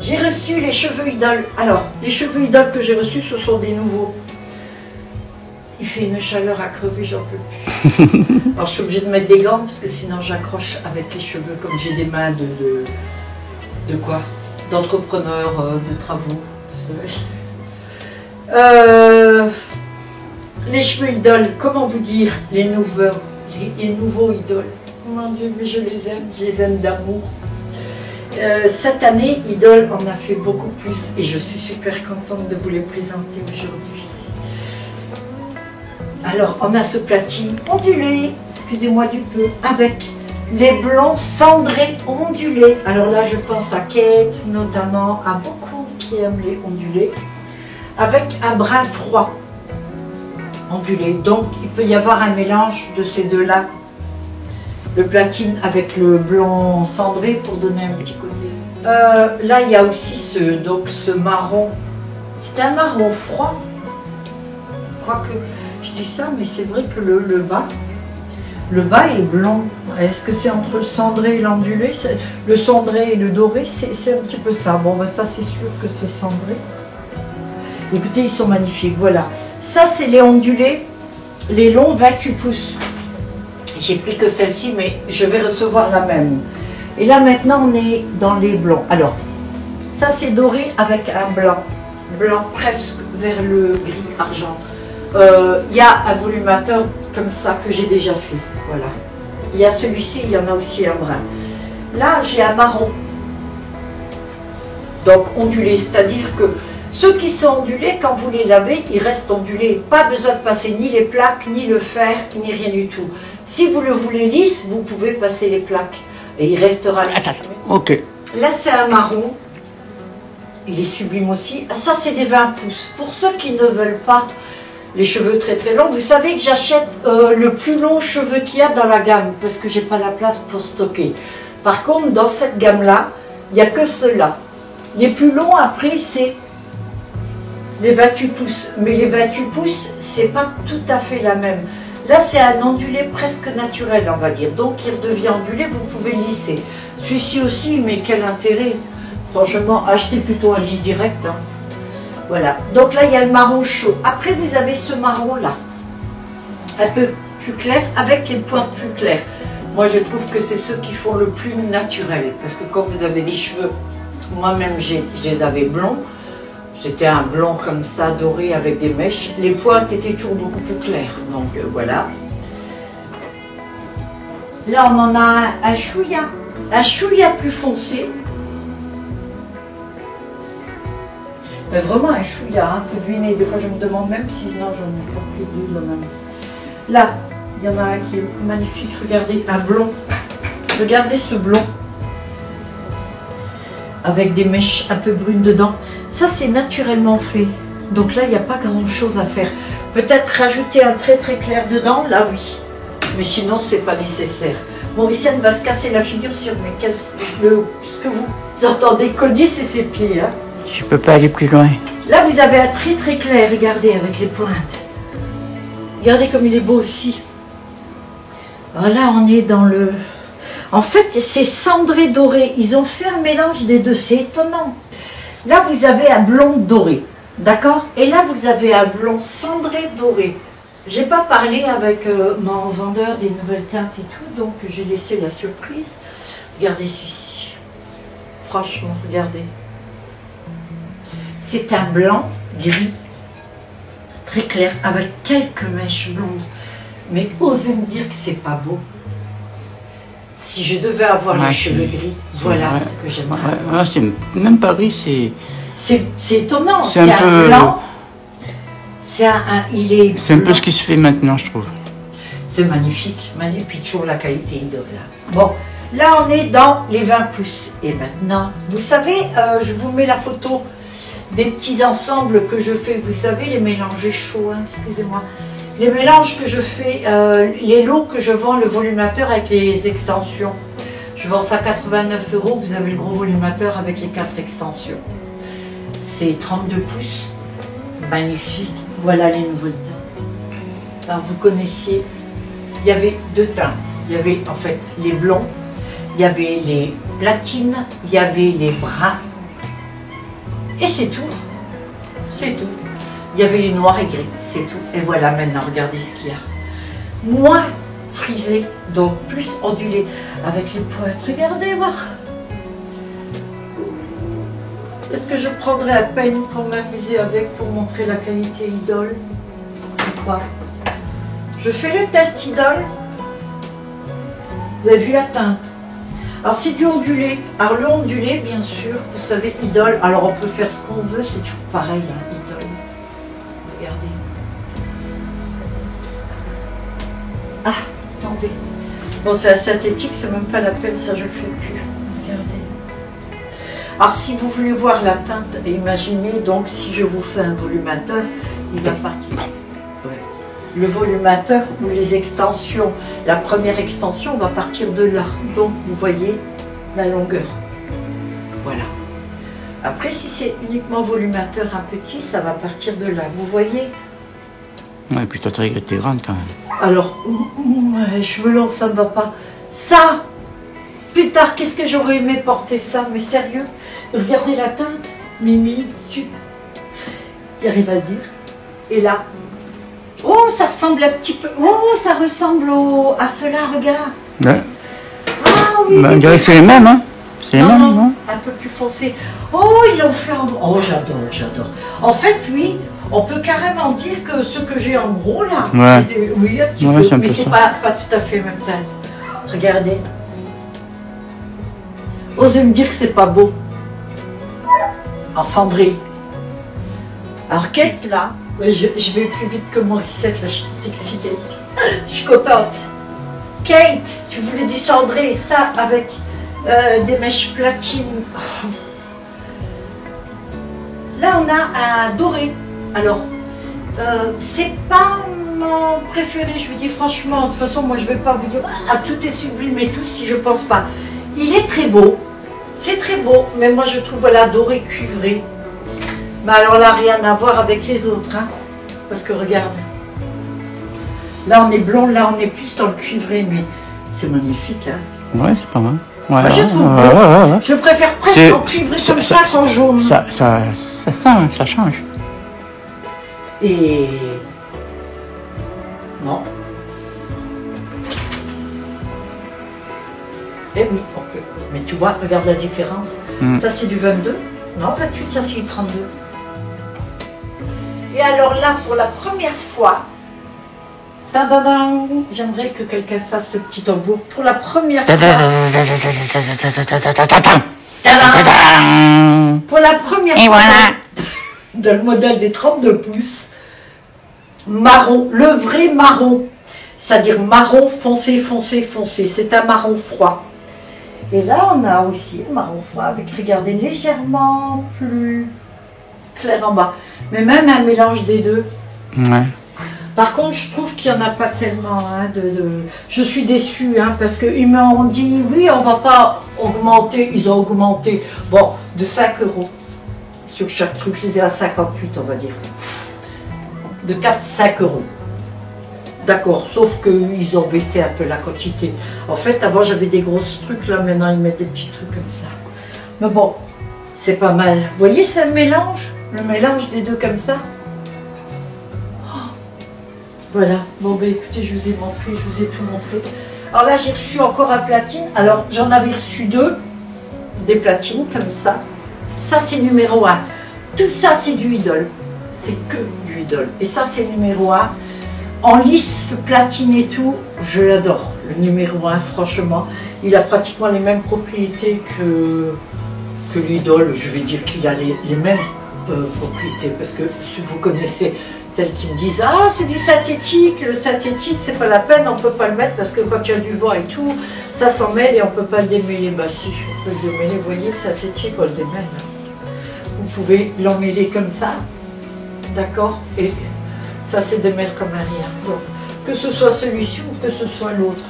J'ai reçu les cheveux idoles. Alors, les cheveux idoles que j'ai reçus, ce sont des nouveaux. Il fait une chaleur à crever, j'en peux plus. Alors, je suis obligée de mettre des gants parce que sinon j'accroche avec les cheveux comme j'ai des mains de quoi? D'entrepreneur de travaux. Les cheveux idoles, comment vous dire? Les nouveaux idoles. Mon Dieu, mais je les aime d'amour. Cette année, Idol en a fait beaucoup plus et je suis super contente de vous les présenter aujourd'hui. Alors, on a ce platine ondulé, excusez-moi du peu, avec les blonds cendrés ondulés. Alors là, je pense à Kate, notamment, à beaucoup qui aiment les ondulés, avec un brun froid ondulé. Donc, il peut y avoir un mélange de ces deux-là. Le platine avec le blanc cendré pour donner un petit côté. Là, il y a aussi ce marron. C'est un marron froid. Je crois que je dis ça, mais c'est vrai que le bas est blanc. Est-ce que c'est entre le cendré et l'ondulé? Le cendré et le doré, c'est un petit peu ça. Bon, ben ça, c'est sûr que c'est cendré. Écoutez, ils sont magnifiques. Voilà. Ça, c'est les ondulés, les longs 28 pouces. J'ai pris que celle-ci, mais je vais recevoir la même. Et là, maintenant, on est dans les blancs. Alors, ça, c'est doré avec un blanc. Blanc presque vers le gris argent. Il y a un volumateur comme ça que j'ai déjà fait. Voilà. Il y a celui-ci, il y en a aussi un brun. Là, j'ai un marron. Donc, ondulé. C'est-à-dire que ceux qui sont ondulés, quand vous les lavez, ils restent ondulés. Pas besoin de passer ni les plaques, ni le fer, ni rien du tout. Si vous le voulez lisse, vous pouvez passer les plaques et il restera lisse. Ok. Là, c'est un marron. Il est sublime aussi. Ça, c'est des 20 pouces. Pour ceux qui ne veulent pas les cheveux très très longs, vous savez que j'achète le plus long cheveu qu'il y a dans la gamme parce que j'ai pas la place pour stocker. Par contre, dans cette gamme-là, il n'y a que ceux-là. Les plus longs, après, c'est les 28 pouces. Mais les 28 pouces, c'est pas tout à fait la même. Là, c'est un ondulé presque naturel, on va dire. Donc, il redevient ondulé, vous pouvez lisser. Celui-ci aussi, mais quel intérêt? Franchement, achetez plutôt un lisse direct. Hein. Voilà. Donc là, il y a le marron chaud. Après, vous avez ce marron-là. Un peu plus clair, avec les pointes plus claires. Moi, je trouve que c'est ceux qui font le plus naturel. Parce que quand vous avez des cheveux, moi-même, je les avais blonds. C'était un blanc comme ça, doré avec des mèches. Les pointes étaient toujours beaucoup plus claires. Donc voilà. Là, on en a un chouïa. Un chouïa plus foncé. Mais vraiment un chouïa. Hein. Faut deviner. Des fois, je me demande même si non, j'en ai pas pris deux de même. Là, il y en a un qui est magnifique. Regardez, un blond. Regardez ce blond. Avec des mèches un peu brunes dedans. Ça, c'est naturellement fait. Donc là, il n'y a pas grand-chose à faire. Peut-être rajouter un très très clair dedans, là oui. Mais sinon, c'est pas nécessaire. Mauricienne va se casser la figure sur mes casses. Ce que vous entendez cogner, c'est ses pieds. Hein. Je peux pas aller plus loin. Là, vous avez un très très clair. Regardez, avec les pointes. Regardez comme il est beau aussi. Voilà, on est dans le... En fait, c'est cendré doré. Ils ont fait un mélange des deux. C'est étonnant. Là, vous avez un blond doré. D'accord? Et là, vous avez un blond cendré doré. J'ai pas parlé avec mon vendeur des nouvelles teintes et tout, donc j'ai laissé la surprise. Regardez celui-ci. Franchement, regardez. C'est un blanc gris, très clair, avec quelques mèches blondes. Mais osez me dire que c'est pas beau. Si je devais avoir les cheveux gris, voilà ce que j'aimerais. Même Paris, c'est... C'est étonnant, c'est un peu... blanc. C'est un peu ce qui se fait maintenant, je trouve. C'est magnifique, magnifique, toujours la qualité idole. Bon, là on est dans les 20 pouces. Et maintenant, vous savez, je vous mets la photo des petits ensembles que je fais. Vous savez, les mélangés chauds, hein, excusez-moi. Les mélanges que je fais, les lots que je vends, le volumateur avec les extensions. Je vends ça 89 €, vous avez le gros volumateur avec les 4 extensions. C'est 32 pouces, magnifique. Voilà les nouvelles teintes. Alors vous connaissiez, il y avait deux teintes. Il y avait en fait les blonds, il y avait les platines, il y avait les bruns Et c'est tout. C'est tout. Il y avait les noirs et gris, c'est tout. Et voilà maintenant, regardez ce qu'il y a. Moins frisé, donc plus ondulé. Avec les pointes, regardez, voir. Est-ce que je prendrais la peine pour m'amuser avec, pour montrer la qualité idole? C'est quoi? Je fais le test idole. Vous avez vu la teinte? Alors c'est du ondulé. Alors le ondulé, bien sûr, vous savez, idole. Alors on peut faire ce qu'on veut, c'est toujours pareil, hein, idole. Regardez. Ah, attendez. Bon, c'est la synthétique, c'est même pas la peine, ça je le fais plus. Regardez. Alors si vous voulez voir la teinte, imaginez donc si je vous fais un volumateur, il va partir. Le volumateur ou les extensions, la première extension va partir de là. Donc vous voyez la longueur. Voilà. Après si c'est uniquement volumateur un petit, ça va partir de là. Vous voyez? Ouais, puis toi, t'es grande quand même. Alors, les cheveux longs, ça ne va pas. Ça, plus tard, qu'est-ce que j'aurais aimé porter ça? Mais sérieux? Regardez la teinte. Mimi, tu arrives à dire. Et là. Oh, ça ressemble un petit peu. Oh, ça ressemble à cela, regarde. Ouais. Ah oui. Bah, on dirait que c'est les mêmes, hein. C'est les mêmes, non? Un peu plus foncé. Oh, ils l'ont fait en... Oh, j'adore, j'adore. En fait, oui, on peut carrément dire que ce que j'ai en gros, là, ouais. Oui, un petit ouais, peu, mais c'est ça. pas tout à fait même teinte. Regardez. Osez me dire que c'est pas beau. En cendré. Alors, Kate, là, je vais plus vite que Morissette, là, je suis excitée. Je suis contente. Kate, tu voulais du cendré, ça, avec des mèches platines. Là, on a un doré. Alors, c'est pas mon préféré, je vous dis franchement. De toute façon, moi, je vais pas vous dire ah, tout est sublime et tout, si je pense pas. Il est très beau. C'est très beau, mais moi, je trouve, voilà, doré cuivré. Mais alors là, rien à voir avec les autres, hein. Parce que regarde. Là, on est blond, là, on est plus dans le cuivré, mais c'est magnifique, hein. Ouais, c'est pas mal. Ouais, moi, je trouve beau. Je préfère presque en cuivré comme ça qu'en jaune. Ça sent, ça change. Et... Non. Eh oui, on peut. Mais tu vois, regarde la différence. Ça, c'est du 22. Non, 28, ça, c'est du 32. Et alors là, pour la première fois, j'aimerais que quelqu'un fasse le petit tambour. Pour la première fois... Pour la première fois, voilà. Dans le modèle des 32 pouces, marron, le vrai marron, c'est-à-dire marron foncé, foncé, foncé. C'est un marron froid. Et là, on a aussi un marron froid avec, regardez, légèrement plus clair en bas. Mais même un mélange des deux. Ouais. Par contre, je trouve qu'il n'y en a pas tellement. Hein, Je suis déçue, hein, parce qu'ils m'ont dit, oui, on ne va pas augmenter. Ils ont augmenté, bon, de 5 € sur chaque truc. Je les ai à 58, on va dire. De 4-5 €. D'accord, sauf qu'ils ont baissé un peu la quantité. En fait, avant, j'avais des grosses trucs, là, maintenant, ils mettent des petits trucs comme ça. Mais bon, c'est pas mal. Vous voyez, c'est le mélange des deux comme ça. Voilà, bon ben écoutez, je vous ai montré, je vous ai tout montré. Alors là, j'ai reçu encore un platine. Alors, j'en avais reçu 2, des platines comme ça. Ça, c'est numéro 1. Tout ça, c'est du idole. C'est que du idole. Et ça, c'est numéro 1. En lisse, platine et tout, je l'adore. Le numéro 1, franchement, il a pratiquement les mêmes propriétés que l'idole. Je vais dire qu'il a les mêmes propriétés. Parce que si vous connaissez... Celles qui me disent ah c'est du synthétique, le synthétique c'est pas la peine, on peut pas le mettre parce que quand il y a du vent et tout, ça s'en mêle et on peut pas le démêler. Bah si, on peut le démêler, vous voyez le synthétique on le démêle. Vous pouvez l'emmêler comme ça, d'accord, et ça se démêle comme un rien. Donc, que ce soit celui-ci ou que ce soit l'autre.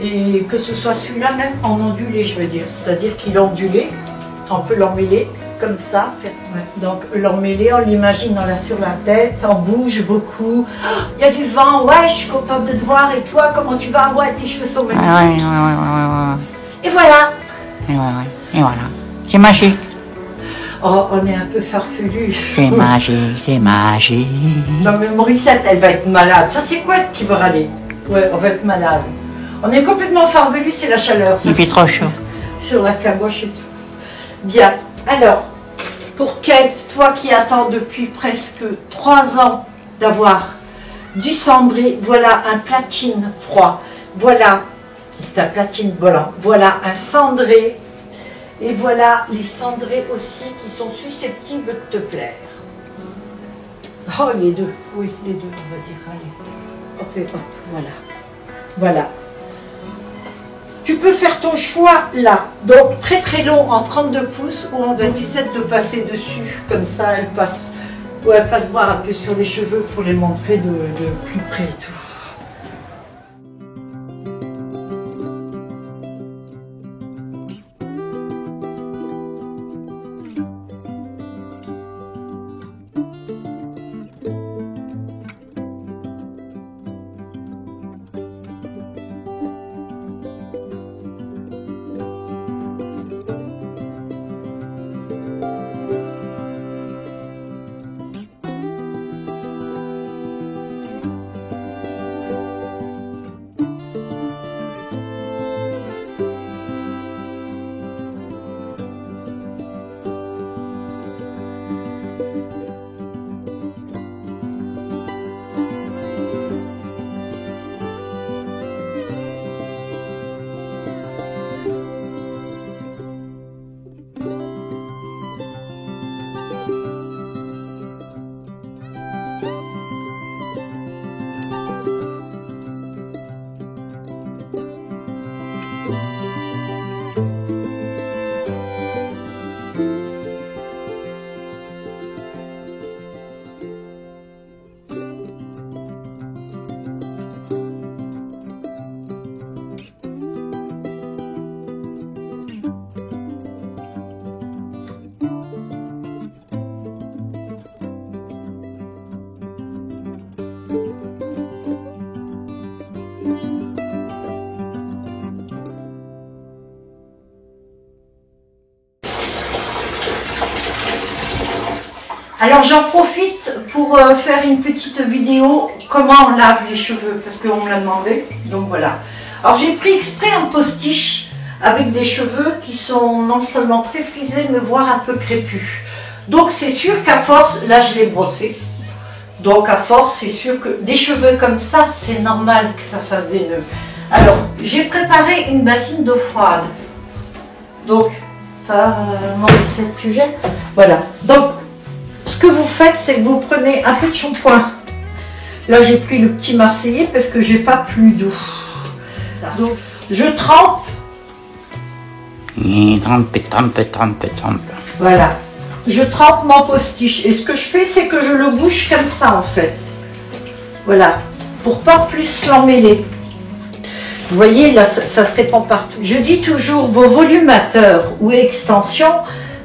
Et que ce soit celui-là même en ondulé je veux dire, c'est-à-dire qu'il est ondulé, on peut l'emmêler comme ça, donc l'emmêler, on l'imagine sur la tête, on bouge beaucoup, il y a du vent, ouais, je suis contente de te voir, et toi, comment tu vas? Ouais, tes cheveux sont magnifiques. Ouais. Et voilà. Et voilà. C'est magique. Oh, on est un peu farfelu. C'est magique, c'est magique. Non mais Morissette, elle va être malade. Ça c'est quoi qui va râler? Ouais, on va être malade. On est complètement farfelu, c'est la chaleur. Il fait trop chaud. Sur la caboche et tout. Bien. Alors, pour Kate, toi qui attends depuis presque 3 ans d'avoir du cendré, voilà un platine froid. Voilà, c'est un platine volant. Voilà un cendré. Et voilà les cendrés aussi qui sont susceptibles de te plaire. Oh, les deux. Oui, les deux, on va dire. Allez. Hop et hop. Voilà. Voilà. Tu peux faire ton choix là. Donc très très long en 32 pouces ou en 27 de passer dessus. Comme ça, elle passe. Ou elle passe voir un peu sur les cheveux pour les montrer de plus près et tout. Alors j'en profite pour faire une petite vidéo comment on lave les cheveux parce qu'on me l'a demandé, donc voilà. Alors j'ai pris exprès un postiche avec des cheveux qui sont non seulement très frisés mais voire un peu crépus. Donc c'est sûr qu'à force, là je l'ai brossé, donc à force c'est sûr que des cheveux comme ça c'est normal que ça fasse des nœuds. Alors j'ai préparé une bassine d'eau froide, donc c'est plus jeune, voilà. Donc ce que vous faites, c'est que vous prenez un peu de shampoing. Là, j'ai pris le petit Marseillais parce que j'ai pas plus d'eau. Donc, je trempe. Trempe. Voilà. Je trempe mon postiche. Et ce que je fais, c'est que je le bouche comme ça, en fait. Voilà. Pour pas plus l'emmêler. Vous voyez, là, ça se répand partout. Je dis toujours, vos volumateurs ou extensions,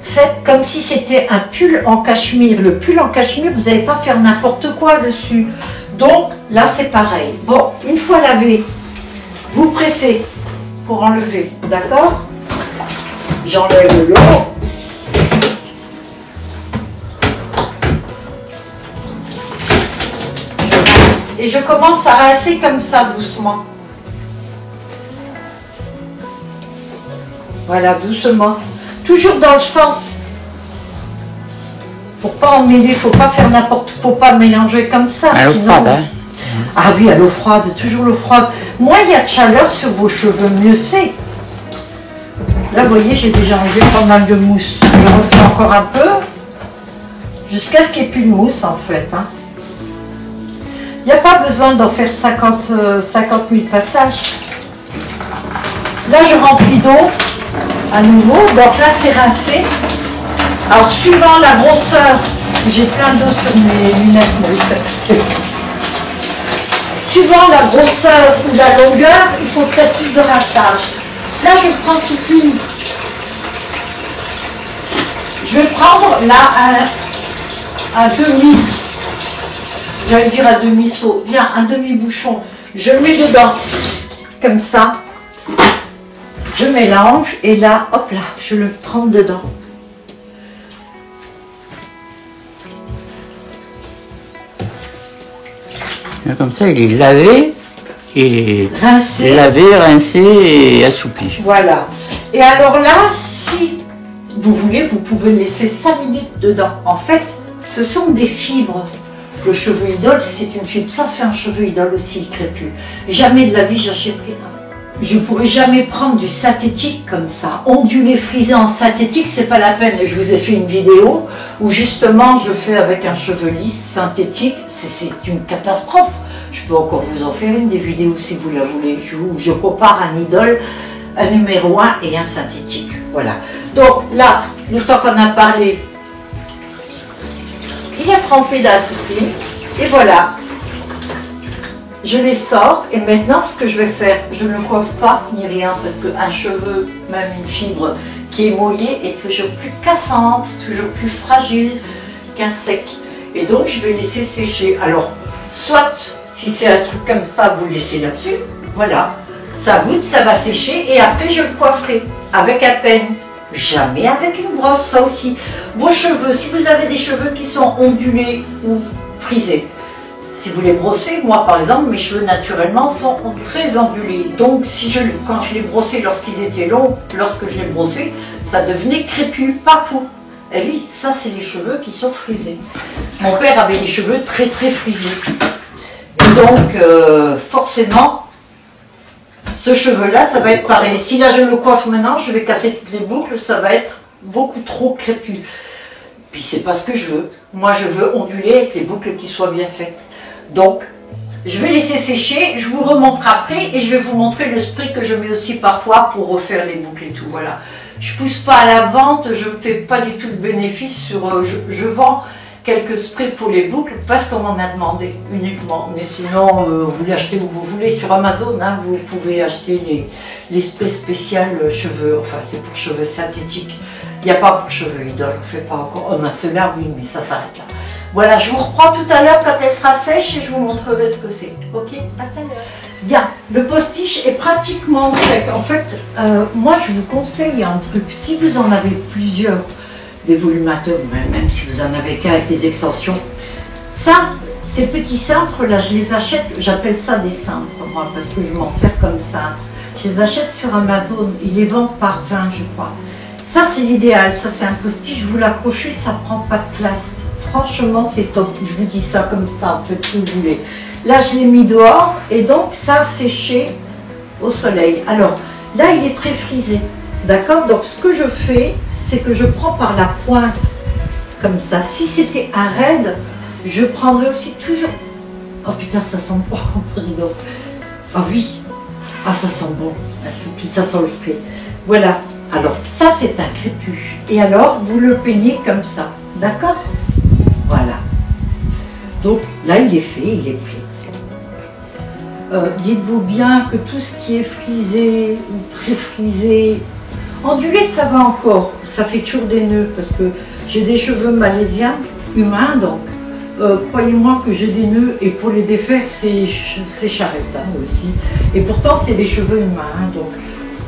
faites comme si c'était un pull en cachemire. Le pull en cachemire, vous n'allez pas faire n'importe quoi dessus. Donc là, c'est pareil. Bon, une fois lavé, vous pressez pour enlever. D'accord? J'enlève l'eau. Et je commence à rincer comme ça, doucement. Voilà, doucement. Toujours dans le sens. Pour pas emmêler, faut pas faire n'importe, faut pas mélanger comme ça. À l'eau froide, hein? Ah oui, à l'eau froide, toujours l'eau froide. Moins il y a de chaleur sur vos cheveux, mieux c'est. Là, vous voyez, j'ai déjà enlevé pas mal de mousse. Je refais encore un peu, jusqu'à ce qu'il n'y ait plus de mousse en fait. Hein. Il n'y a pas besoin d'en faire 50 000 passages. Là, je remplis d'eau. À nouveau, donc là c'est rincé. Alors suivant la grosseur, j'ai plein d'eau sur mes lunettes. Suivant la grosseur ou la longueur, il faut peut-être plus de rinçage. Là je prends tout une. Je vais prendre là un demi, j'allais dire un demi-seau, bien un demi-bouchon. Je le mets dedans, comme ça. Je mélange et là, hop là, je le trempe dedans. Et comme ça, il est lavé et Rincé. lavé, rincé et assoupi. Voilà. Et alors là, si vous voulez, vous pouvez laisser 5 minutes dedans. En fait, ce sont des fibres. Le cheveu idole, c'est une fibre. Ça, c'est un cheveu idole aussi, il crépue. Jamais de la vie, j'achèterai un. Je pourrais jamais prendre du synthétique comme ça. Ondulé, frisé en synthétique, c'est pas la peine. Je vous ai fait une vidéo où justement je fais avec un cheveu lisse synthétique. C'est une catastrophe. Je peux encore vous en faire une des vidéos si vous la voulez. Je compare un idole, un numéro 1 et un synthétique. Voilà. Donc là, le temps qu'on a parlé, il a trempé d'assoupi. Et voilà. Je les sors et maintenant ce que je vais faire, je ne coiffe pas ni rien parce qu'un cheveu, même une fibre qui est mouillée est toujours plus cassante, toujours plus fragile qu'un sec. Et donc je vais laisser sécher. Alors, soit si c'est un truc comme ça, vous laissez là-dessus, voilà, ça goûte, ça va sécher et après je le coifferai avec à peine. Jamais avec une brosse, ça aussi. Vos cheveux, si vous avez des cheveux qui sont ondulés ou frisés, si vous les brossez, moi par exemple, mes cheveux naturellement sont très ondulés. Donc quand je les brossais lorsqu'ils étaient longs, lorsque je les brossais, ça devenait crépu, papou. Et oui, ça c'est les cheveux qui sont frisés. Mon père avait les cheveux très très frisés. Et donc forcément, ce cheveu-là, ça va être pareil. Si là je le coiffe maintenant, je vais casser toutes les boucles, ça va être beaucoup trop crépu. Puis c'est pas ce que je veux. Moi je veux onduler avec les boucles qui soient bien faites. Donc, je vais laisser sécher, je vous remontre après et je vais vous montrer le spray que je mets aussi parfois pour refaire les boucles et tout, voilà. Je pousse pas à la vente, je ne fais pas du tout de bénéfice sur... je vends quelques sprays pour les boucles parce qu'on m'en a demandé uniquement. Mais sinon, vous l'achetez où vous voulez sur Amazon, hein, vous pouvez acheter les sprays spéciaux cheveux, enfin c'est pour cheveux synthétiques. Il n'y a pas pour cheveux idole, on ne fait pas encore. On a ceux-là, oui, mais ça s'arrête là. Voilà, je vous reprends tout à l'heure quand elle sera sèche et je vous montrerai ce que c'est. Ok, à tout à l'heure. Bien, le postiche est pratiquement sec. En fait, moi je vous conseille un truc. Si vous en avez plusieurs, des volumateurs, même si vous en avez qu'un avec des extensions, ça, ces petits cintres là, je les achète, j'appelle ça des cintres, moi, parce que je m'en sers comme cintre. Je les achète sur Amazon, ils les vendent par 20, je crois. Ça, c'est l'idéal. Ça, c'est un postiche. Vous l'accrochez, ça prend pas de place. Franchement, c'est top. Je vous dis ça comme ça. Faites ce que vous voulez. Là, je l'ai mis dehors et donc ça a séché au soleil. Alors, là, il est très frisé. D'accord? Donc, ce que je fais, c'est que je prends par la pointe comme ça. Si c'était un raid, je prendrais aussi toujours... Oh putain, ça sent bon. Ah oui. Ah, ça sent bon. Puis ça sent le frais. Voilà. Alors, ça, c'est un crépu. Et alors, vous le peignez comme ça. D'accord? Voilà. Donc, là, il est fait, il est prêt. Dites-vous bien que tout ce qui est frisé ou très frisé, ondulé, ça va encore. Ça fait toujours des nœuds parce que j'ai des cheveux malaisiens, humains, donc. Croyez-moi que j'ai des nœuds et pour les défaire, c'est charrette hein, aussi. Et pourtant, c'est des cheveux humains, hein, donc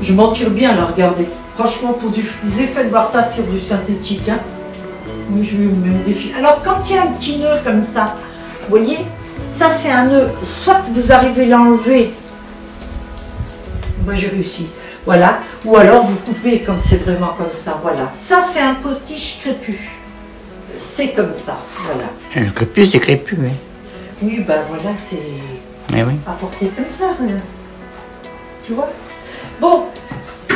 je m'en tire bien là, regardez. Franchement, pour du frisé, faites voir ça sur du synthétique. Hein. Mais je vais me défier. Alors, quand il y a un petit nœud comme ça, vous voyez, ça c'est un nœud. Soit vous arrivez à l'enlever. Moi, j'ai réussi. Voilà. Ou alors, vous coupez quand c'est vraiment comme ça. Voilà. Ça, c'est un postiche crépu. C'est comme ça. Voilà. Le crépu, c'est crépu, oui. Oui, ben voilà, c'est Oui. apporté comme ça. Tu vois? Bon.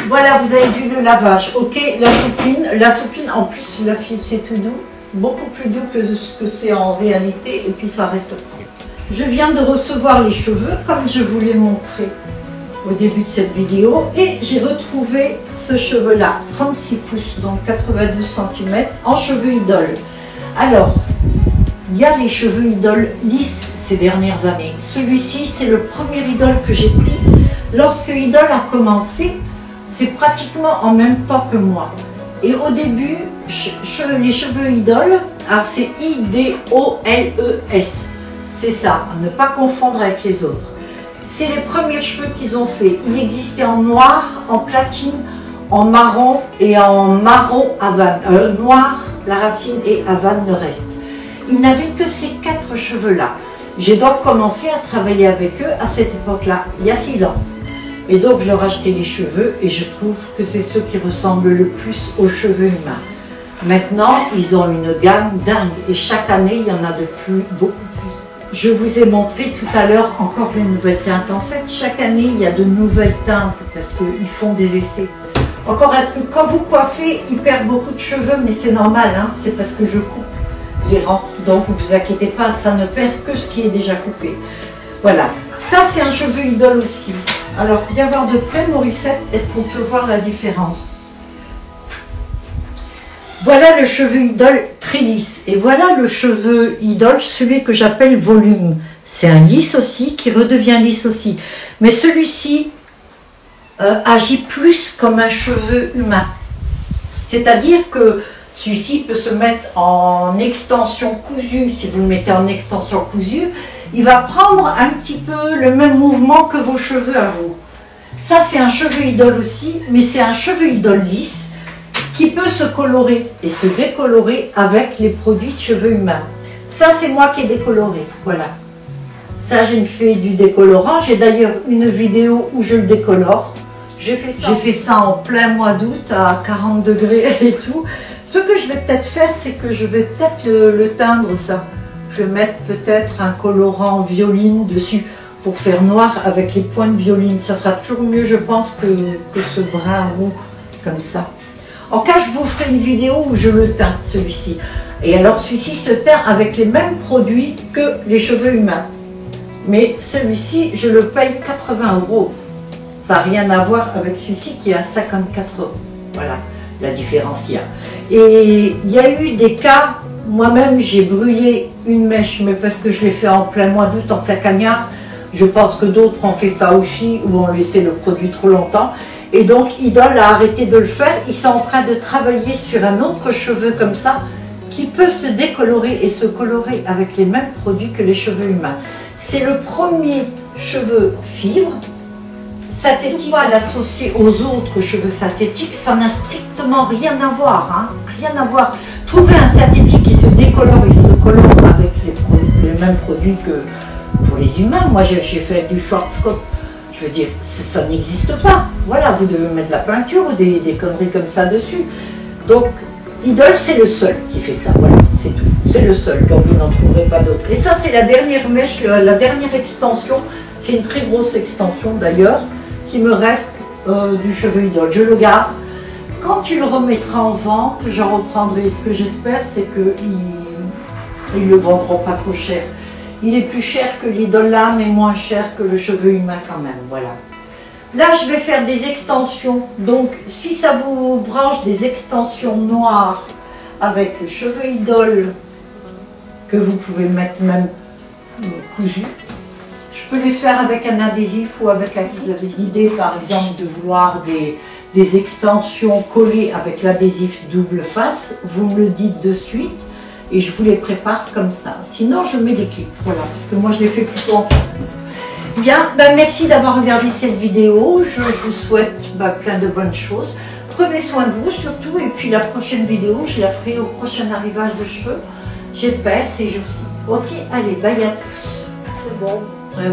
Voilà, vous avez vu le lavage. Ok, la soupline, en plus, la fibre, c'est tout doux. Beaucoup plus doux que ce que c'est en réalité. Et puis, ça reste propre. Je viens de recevoir les cheveux, comme je vous l'ai montré au début de cette vidéo. Et j'ai retrouvé ce cheveu-là, 36 pouces, donc 92 cm, en cheveux idole. Alors, il y a les cheveux idole lisses ces dernières années. Celui-ci, c'est le premier idole que j'ai pris. Lorsque idole a commencé, c'est pratiquement en même temps que moi. Et au début, les cheveux idole, alors c'est I-D-O-L-E-S. C'est ça, à ne pas confondre avec les autres. C'est les premiers cheveux qu'ils ont fait. Il existait en noir, en platine, en marron et en marron Havane. Noir, la racine et Havane le reste. Ils n'avaient que ces 4 cheveux-là. J'ai donc commencé à travailler avec eux à cette époque-là, il y a 6 ans. Et donc je leur ai acheté les cheveux et je trouve que c'est ceux qui ressemblent le plus aux cheveux humains. Maintenant, ils ont une gamme dingue et chaque année, il y en a de plus, beaucoup plus. Je vous ai montré tout à l'heure encore les nouvelles teintes. En fait, chaque année, il y a de nouvelles teintes parce qu'ils font des essais. Encore un truc, quand vous coiffez, ils perdent beaucoup de cheveux, mais c'est normal, hein, c'est parce que je coupe les rangs. Donc ne vous inquiétez pas, ça ne perd que ce qui est déjà coupé. Voilà, ça c'est un cheveu idole aussi. Alors viens voir de près, Morissette, est-ce qu'on peut voir la différence? Voilà le cheveu idole très lisse. Et voilà le cheveu idole, celui que j'appelle volume. C'est un lisse aussi, qui redevient lisse aussi. Mais celui-ci agit plus comme un cheveu humain. C'est-à-dire que celui-ci peut se mettre en extension cousue. Si vous le mettez en extension cousue, il va prendre un petit peu le même mouvement que vos cheveux à vous. Ça, c'est un cheveu idole aussi, mais c'est un cheveu idole lisse qui peut se colorer et se décolorer avec les produits de cheveux humains. Ça, c'est moi qui ai décoloré, voilà. Ça, j'ai fait du décolorant. J'ai d'ailleurs une vidéo où je le décolore. J'ai fait ça en plein mois d'août à 40 degrés et tout. Ce que je vais peut-être faire, c'est que je vais peut-être le teindre, ça. Je vais mettre peut-être un colorant violine dessus pour faire noir avec les points de violine. Ça sera toujours mieux, je pense, que ce brun roux comme ça. En cas, je vous ferai une vidéo où je le teins, celui-ci. Et alors, celui-ci se teint avec les mêmes produits que les cheveux humains. Mais celui-ci, je le paye 80 €. Ça n'a rien à voir avec celui-ci qui est à 54 €. Voilà la différence qu'il y a. Et il y a eu des cas, moi-même j'ai brûlé une mèche, mais parce que je l'ai fait en plein mois d'août, en plein cagnard. Je pense que d'autres ont fait ça aussi, ou ont laissé le produit trop longtemps. Et donc Idol a arrêté de le faire. Ils sont en train de travailler sur un autre cheveu comme ça, qui peut se décolorer et se colorer avec les mêmes produits que les cheveux humains. C'est le premier cheveu fibre. Synthétique, à l'associer aux autres cheveux synthétiques, ça n'a strictement rien à voir, hein, rien à voir. Trouver un synthétique qui se décolore et se colore avec les mêmes produits que pour les humains. Moi, j'ai fait du Schwarzkopf, je veux dire, ça n'existe pas. Voilà, vous devez mettre de la peinture ou des conneries comme ça dessus. Donc, Idol, c'est le seul qui fait ça, voilà, c'est tout. C'est le seul, donc vous n'en trouverez pas d'autres. Et ça, c'est la dernière mèche, la dernière extension. C'est une très grosse extension d'ailleurs, qui me reste du cheveu Idol. Je le garde. Quand tu le remettras en vente, j'en reprendrai. Ce que j'espère, c'est qu'ils ne le vendront pas trop cher. Il est plus cher que l'Idol là, mais moins cher que le cheveu humain quand même. Voilà. Là, je vais faire des extensions. Donc, si ça vous branche des extensions noires avec le cheveu Idol, que vous pouvez mettre même cousu, je peux les faire avec un adhésif ou avec l'idée, par exemple, de vouloir des extensions collées avec l'adhésif double face. Vous me le dites de suite et je vous les prépare comme ça. Sinon, je mets des clips. Voilà, parce que moi, je les fais plutôt en bien. Ben, merci d'avoir regardé cette vidéo. Je vous souhaite plein de bonnes choses. Prenez soin de vous surtout. Et puis, la prochaine vidéo, je la ferai au prochain arrivage de cheveux. J'espère, ces jours-ci. Ok, allez, bye à tous. C'est bon.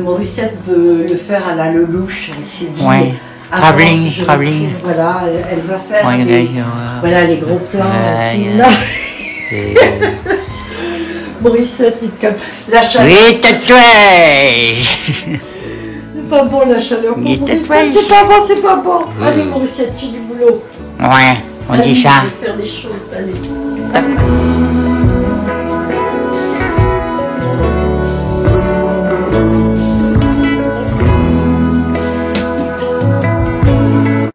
Morissette veut le faire à la Lelouch, elle s'est dit. Ouais. Travelling. Voilà, elle va faire voilà, les gros plans. Morissette, il calme. La chaleur. Oui, tatouage. C'est pas bon la chaleur. Les tatouages. C'est pas bon, c'est pas bon. Allez, Morissette, tu du boulot. Ouais, on dit ça. Je vais faire des choses, allez.